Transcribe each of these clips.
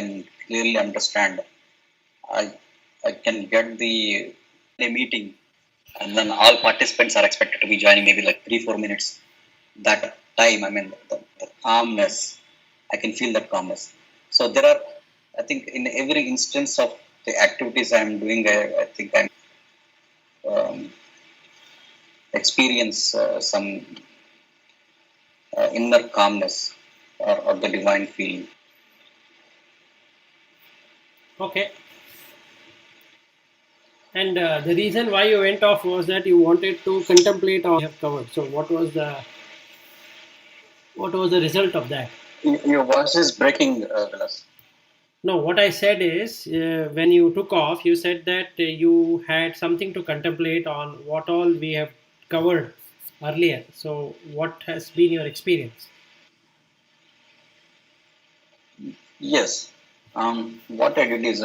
can clearly understand. I I can get the a meeting, and then all participants are expected to be joining maybe like 3-4 minutes. That time, I mean, the calmness, I can feel that calmness. So there are, I think, in every instance of the activities I am doing, I think I'm um, experience some inner calmness or the divine feeling. Okay. And the reason why you went off was that you wanted to contemplate on have covered. So what was the result of that? Your voice is breaking, Vilas. No, what I said is when you took off, you said that you had something to contemplate on what all we have covered earlier. So what has been your experience? Yes. What I did is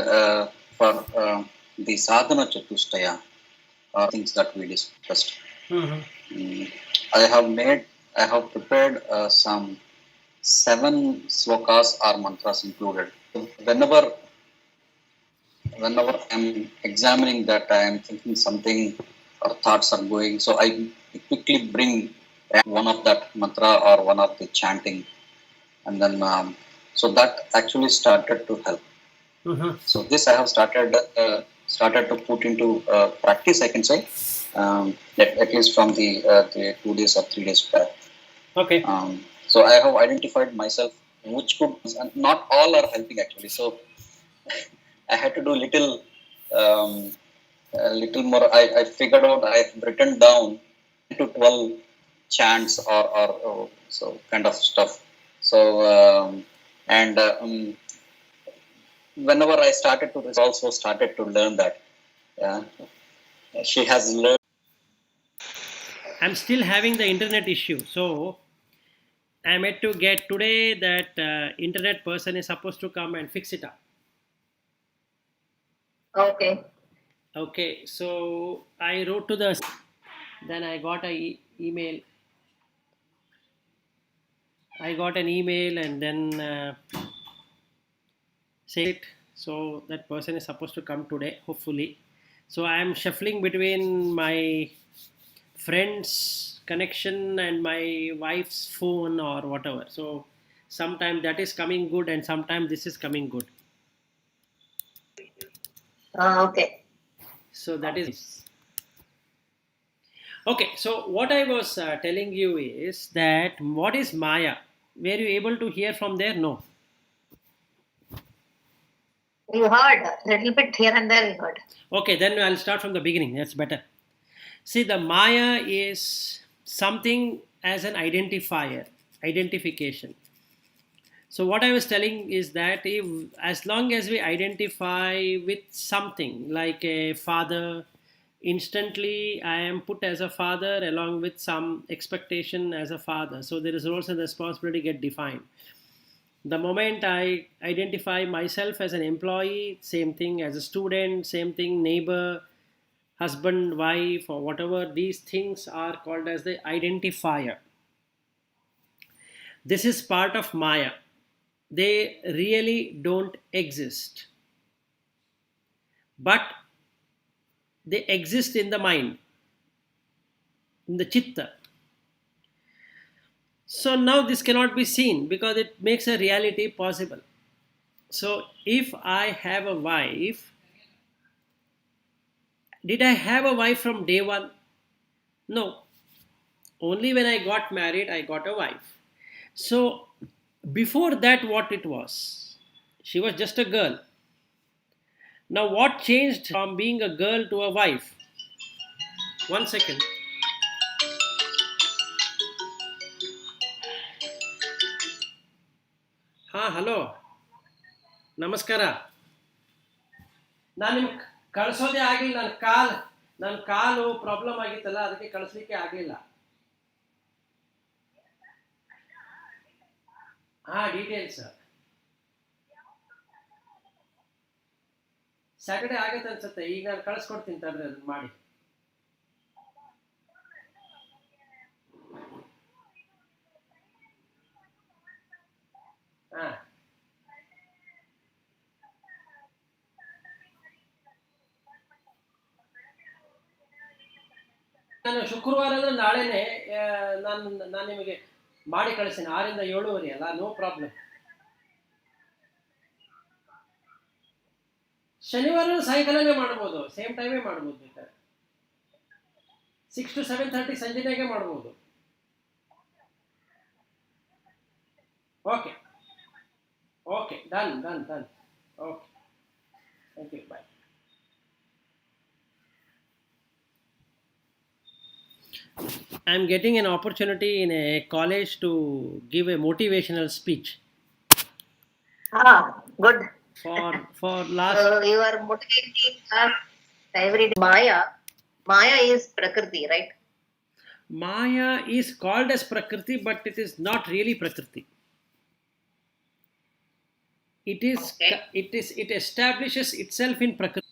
for the sadhana chatustaya, things that we discussed. Hmm. Mm, I have made, I have prepared some 7 slokas or mantras included. Whenever, whenever I'm examining that, I am thinking something or thoughts are going. So I quickly bring one of that mantra or one of the chanting, and then so that actually started to help. Hmm. So this I have started to put into practice, I can say, at least from the 2 days or 3 days back. Okay. So I have identified myself which could, and not all are helping actually. So I had to do um, a little more. I figured out. I've written down 10 to 12 chants or so kind of stuff. So and whenever I started to also started to learn that. Yeah. She has learned. I'm still having the internet issue. So I'm yet to get today that internet person is supposed to come and fix it up. Okay. Okay. So I wrote to the, then I got a email. I got an email and then say it. So that person is supposed to come today, hopefully. So I am shuffling between my friend's connection and my wife's phone or whatever. So sometimes that is coming good and sometimes this is coming good. Okay. So that is okay. So what I was telling you is that what is Maya? Were you able to hear from there? No. You heard a little bit here and there. You heard. Okay, then I'll start from the beginning. That's better. See, the Maya is something as an identifier, identification. So what I was telling is that if, as long as we identify with something like a father, instantly I am put as a father along with some expectation as a father. So there is roles and responsibility get defined. The moment I identify myself as an employee, same thing as a student, same thing neighbor, husband, wife, or whatever, these things are called as the identifier. This is part of Maya. They really don't exist, but they exist in the mind, in the chitta. So now this cannot be seen because it makes a reality possible. So if I have a wife, did I have a wife from day one? No. Only when I got married, I got a wife. So before that, what it was? She was just a girl. Now, what changed from being a girl to a wife? One second. Ha, hello. ನಮಸ್ಕಾರ. ನಾನು ನಿಮ್ಗೆ ಕಳಿಸೋದೇ ಆಗಲಿಲ್ಲ. ನನ್ನ ಕಾಲು problem ಆಗಿತ್ತಲ್ಲ, ಅದಕ್ಕೆ ಕಳಿಸ್ಲಿಕ್ಕೆ ಆಗಲಿಲ್ಲ. ಹಾ, ಡೀಟೇಲ್ಸ್ ಸ್ಯಾಟರ್ಡೆ ಆಗೈತೆ ಅನ್ಸುತ್ತೆ. ಈಗ ನಾನು ಕಳಿಸ್ಕೊಡ್ತೀನಿ ತಡ್ರಿ, ಅದನ್ನ ಮಾಡಿ. ಹಾ, ನಾನು ಶುಕ್ರವಾರ ಅಂದರೆ ನಾಳೆನೇ ನಾನು ನಿಮಗೆ ಮಾಡಿ ಕಳಿಸ್ತೀನಿ 6 ರಿಂದ 7 ಅಲ್ಲ, ನೋ ಪ್ರಾಬ್ಲಮ್. ಶನಿವಾರ ಸಾಯಂಕಾಲನೇ ಮಾಡ್ಬೋದು, ಸೇಮ್ ಟೈಮೇ ಮಾಡ್ಬೋದು, ಬೇಕಾದ್ರೆ 6 to 7:30 ಸಂಜೆನಾಗೆ ಮಾಡ್ಬೋದು. Okay okay, done. Okay, thank you, bye. I'm getting an opportunity in a college to give a motivational speech Good. for last. You are motivating us every day. Maya is Prakriti, right? Maya is called as Prakriti, but it is not really Prakriti. It establishes itself in Prakriti.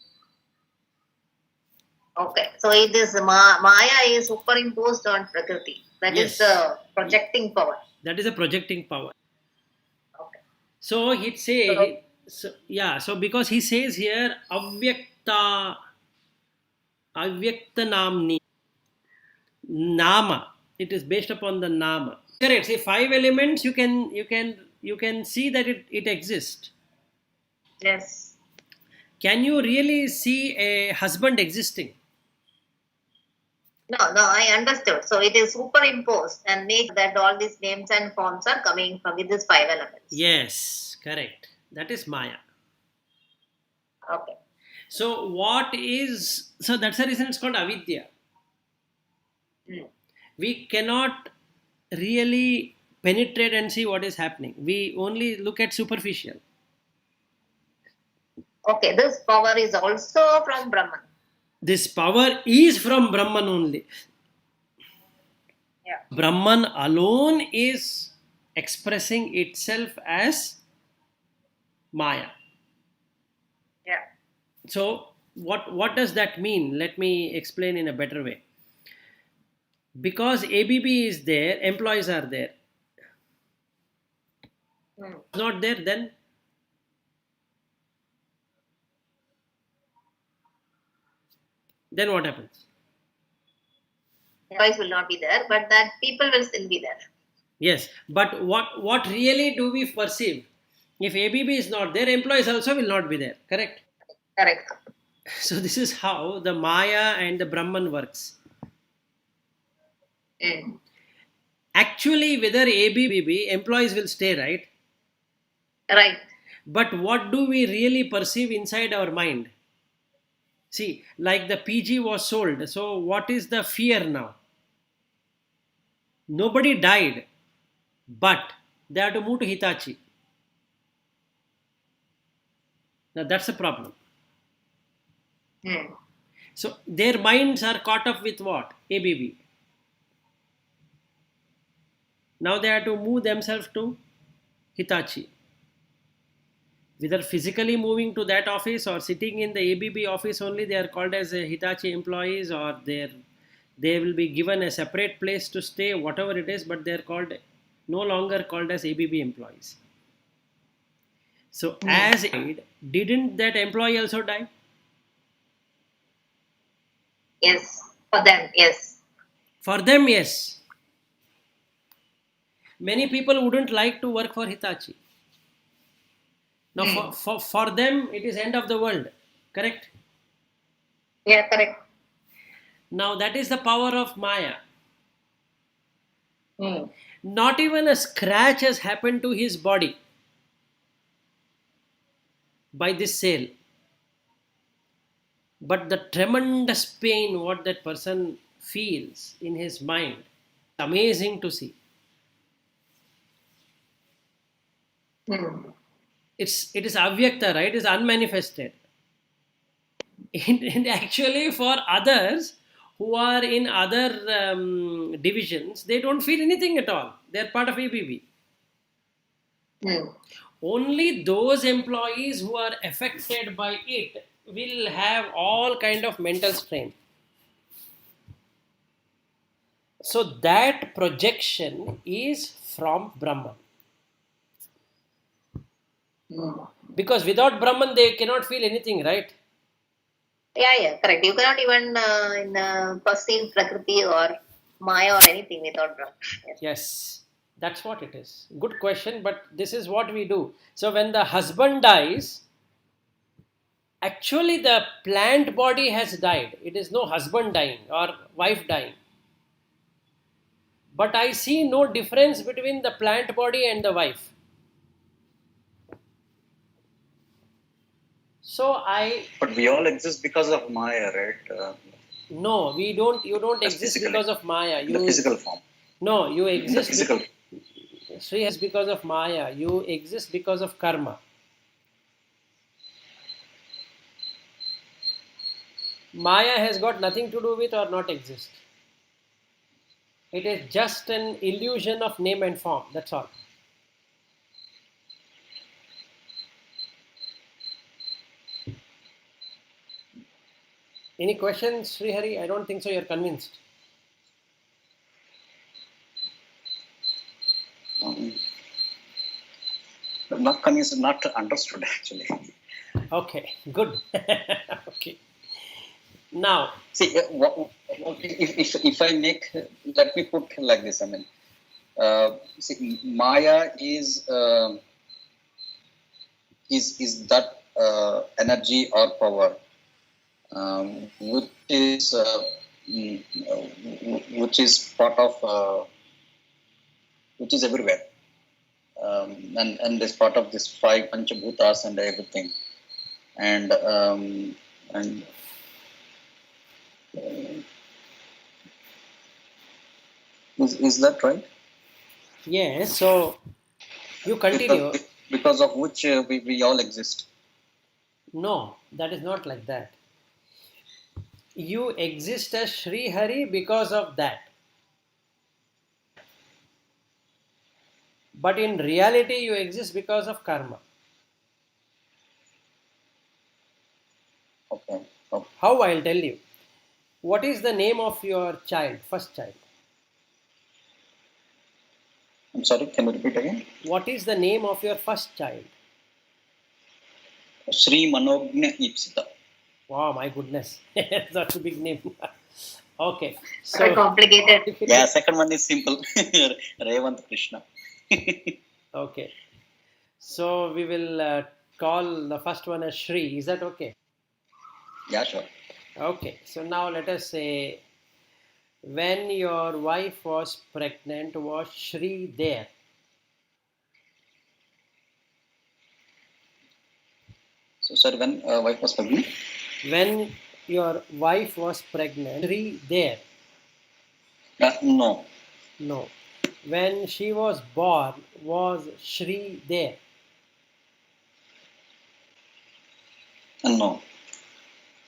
Okay, so it is Maya is superimposed on Prakriti. That is Yes. the projecting power. That is a projecting power. Okay. So it says, so because he says here avyakta namni nama, it is based upon the nama. Correct. See, 5 elements you can see that it exists. Yes. Can you really see a husband existing? No, I understood. So it is superimposed and make that all these names and forms are coming from these 5 elements. Yes, correct. That is Maya. Okay. So that's the reason it's called avidya. We cannot really penetrate and see what is happening. We only look at superficial. Okay, this power is also from Brahman. This power is from Brahman only. Yeah. Brahman alone is expressing itself as Maya. Yeah. So what does that mean? Let me explain in a better way. Because ABB is there, employees are there. Not there, then what happens? Employees will not be there, but that people will still be there. Yes, but what really do we perceive? If ABB is not there, employees also will not be there. Correct? Correct. So this is how the Maya and the Brahman works. Actually, whether ABB, employees will stay, right? Right. But what do we really perceive inside our mind? See, like the PG was sold. So what is the fear now? Nobody died, but they have to move to Hitachi. Now that's a problem. So their minds are caught up with what? ABB. Now they have to move themselves to Hitachi. Whether physically moving to that office or sitting in the ABB office only, they are called as Hitachi employees, or they will be given a separate place to stay, whatever it is, but they are no longer called as ABB employees. So as it didn't that employee also die? Yes. For them, yes. For them, yes. Many people wouldn't like to work for Hitachi. Now, for them, it is end of the world. Correct? Yeah, correct. Now, that is the power of Maya. Not even a scratch has happened to his body by this sale. But the tremendous pain what that person feels in his mind, amazing to see. It is avyakta, right? It is unmanifested. And actually, for others who are in other divisions, they don't feel anything at all. They are part of ABB. Only those employees who are affected by it will have all kind of mental strain. So that projection is from Brahman. Because without Brahman, they cannot feel anything, right? Yeah, correct. You cannot even perceive Prakriti or Maya or anything without Brahma. Yes. Yes, that's what it is. Good question, but this is what we do. So when the husband dies, actually the plant body has died. It is no husband dying or wife dying. But I see no difference between the plant body and the wife. So I But we all exist because of Maya, right? no, we don't. You don't That's exist physically, because of Maya. in the You physical form. no, you In the exist. physical, Sri has because of Maya. You exist because of karma. Maya has got nothing to do with or not exist. It is just an illusion of name and form. That's all. Any questions, Sri Hari? I don't think so. You're convinced. um, not convinced, not understood actually. Okay, good. Okay. Now, See, if I make, let me put like this. I mean, see, Maya is that energy or power mm, which is part of which is everywhere, and is part of this five panchabhutas and everything, and is that right? yes. So you Because continue. because of which we all exist. No, that is not like that. You exist as Sri Hari because of that. But in reality, you exist because of karma. Okay. Okay. How? I'll tell you. What is the name of your child, first child? I'm sorry. Can you repeat again? What is the name of your first child? Sri Manognya Ipsita. Wow, my goodness. That's a big name. Okay. Quite So, complicated. Yeah. Second one is simple. Revant Krishna. okay. So, we will call the first one as Shri. Is that okay? Yeah. Sure. Okay. So, now let us say when your wife was pregnant, was Shri there? So sorry. When wife was pregnant. When your wife was pregnant, Shri there? No. No. When she was born, was Shri there? No.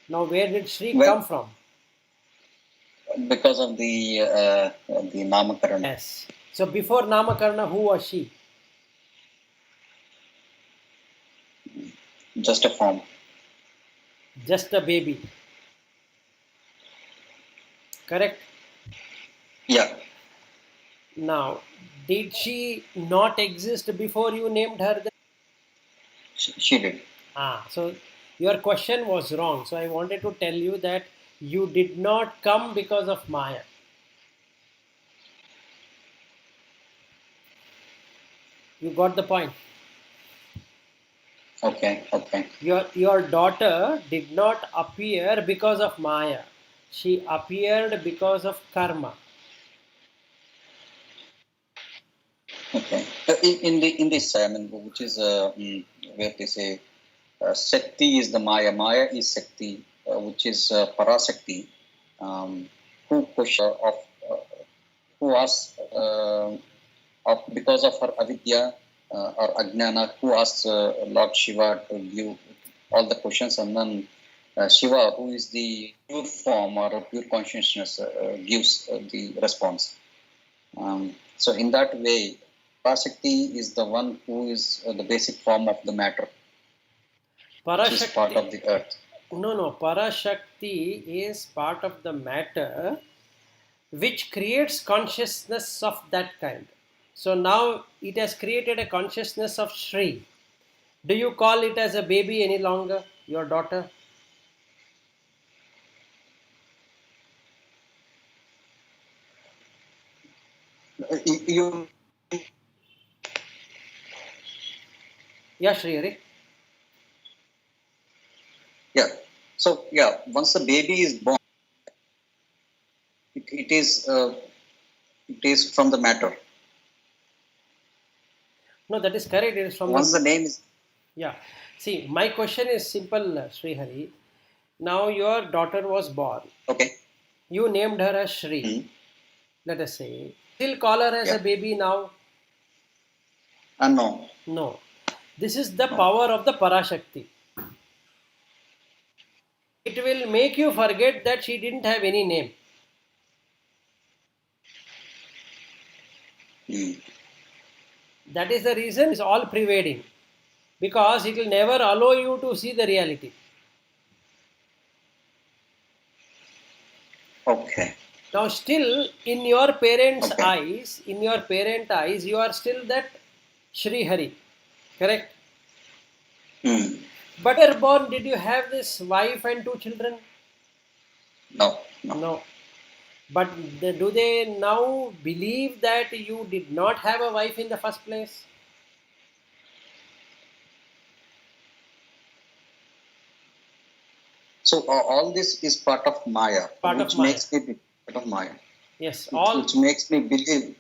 Now, where did Shri Well, come from? because of the Namakarana. Yes. So, before Namakarna, who was she? Just a form. Just a baby. Correct? Yeah. Now, did she not exist before you named her? She did. So your question was wrong. So I wanted to tell you that you did not come because of Maya. You got the point. Okay. Okay. Your daughter did not appear because of Maya. She appeared because of karma. Okay. In this, I mean, which is where they say Shakti is the Maya. Maya is Shakti, which is Parasakti, who of uh, who asks of because of her avidya or ajnana, who asks Lord Shiva to give all the questions, and then Shiva, who is the pure form or a pure consciousness, gives the response. So in that way, Parashakti is the one who is the basic form of the matter, which is part Parashakti. of the earth. No. Parashakti is part of the matter which creates consciousness of that kind. So now it has created a consciousness of Shri. Do you call it as a baby any longer, your daughter? You, Yeah, Srihari. yeah. So yeah, once the baby is born, it is from the matter. No, that is correct. It is from Once the the. name is Yeah. See, my question is simple, Srihari. Now your daughter was born. okay. You named her as Shri. Hmm. Let us say. Still call her as a Yeah. baby now? No, No. This is the no. power of the Parashakti. It will make you forget that she didn't have any name. Hmm. That is the reason it's all pervading. Because it will never allow you to see the reality. Okay. Now, still in your parents' Okay. eyes, you are still that Shri Hari. Correct? Hmm. But when you were born, did you have this wife and two children? No, no. No. But do they now believe that you did not have a wife in the first place? So all this is part of Maya, Part of which Maya. makes me part of Maya, Yes, which, all. which makes me believe